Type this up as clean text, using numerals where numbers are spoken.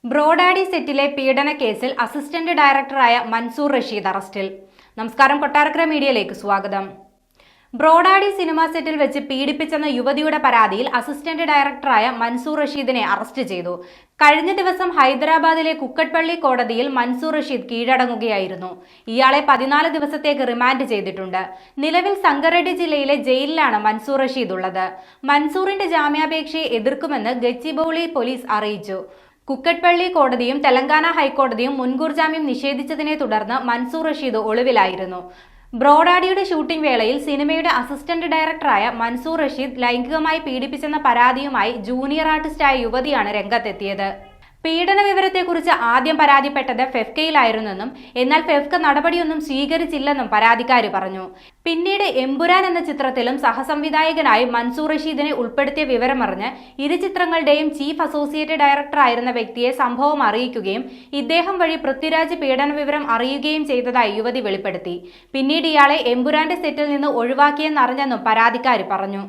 ബ്രോഡാഡി സെറ്റിലെ പീഡന കേസിൽ അസിസ്റ്റന്റ് ഡയറക്ടറായ മൻസൂർ റഷീദ് അറസ്റ്റിൽ. നമസ്കാരം, കൊട്ടാരക്കര മീഡിയയിലേക്ക് സ്വാഗതം. ബ്രോഡാഡി സിനിമാ സെറ്റിൽ വെച്ച് പീഡിപ്പിച്ചെന്ന യുവതിയുടെ പരാതിയിൽ അസിസ്റ്റന്റ് ഡയറക്ടറായ മൻസൂർ റഷീദിനെ അറസ്റ്റ് ചെയ്തു. കഴിഞ്ഞ ദിവസം ഹൈദരാബാദിലെ കുക്കട്പള്ളി കോടതിയിൽ മൻസൂർ റഷീദ് കീഴടങ്ങുകയായിരുന്നു. ഇയാളെ 14 ദിവസത്തേക്ക് റിമാൻഡ് ചെയ്തിട്ടുണ്ട്. നിലവിൽ സംഗറെഡ്ഡി ജില്ലയിലെ ജയിലിലാണ് മൻസൂർ റഷീദ് ഉള്ളത്. മൻസൂറിന്റെ ജാമ്യാപേക്ഷയെ എതിർക്കുമെന്ന് ഗച്ചിബൌളി പോലീസ് അറിയിച്ചു. കുക്കട്പള്ളി കോടതിയും തെലങ്കാന ഹൈക്കോടതിയും മുൻകൂർ ജാമ്യം നിഷേധിച്ചതിനെ തുടർന്ന് മൻസൂർ റഷീദ് ഒളിവിലായിരുന്നു. ബ്രോഡാഡിയുടെ ഷൂട്ടിംഗ് വേളയിൽ സിനിമയുടെ അസിസ്റ്റന്റ് ഡയറക്ടറായ മൻസൂർ റഷീദ് ലൈംഗികമായി പീഡിപ്പിച്ചെന്ന പരാതിയുമായി ജൂനിയർ ആർട്ടിസ്റ്റായ യുവതിയാണ് രംഗത്തെത്തിയത്. പീഡന വിവരത്തെക്കുറിച്ച് ആദ്യം പരാതിപ്പെട്ടത് ഫെഫ്കയിലായിരുന്നെന്നും എന്നാൽ ഫെഫ്ക നടപടിയൊന്നും സ്വീകരിച്ചില്ലെന്നും പരാതിക്കാരി പറഞ്ഞു. പിന്നീട് എമ്പുരാൻ എന്ന ചിത്രത്തിലും സഹസംവിധായകനായി മൻസൂർ റഷീദിനെ ഉൾപ്പെടുത്തിയ വിവരമറിഞ്ഞ് ഇരു ചിത്രങ്ങളുടെയും ചീഫ് അസോസിയേറ്റ് ഡയറക്ടറായിരുന്ന വ്യക്തിയെ സംഭവം അറിയിക്കുകയും ഇദ്ദേഹം വഴി പൃഥ്വിരാജ് പീഡന വിവരം അറിയുകയും ചെയ്തതായി യുവതി വെളിപ്പെടുത്തി. പിന്നീട് ഇയാളെ എമ്പുരാന്റെ സെറ്റിൽ നിന്ന് ഒഴിവാക്കിയെന്നറിഞ്ഞെന്നും പരാതിക്കാരി പറഞ്ഞു.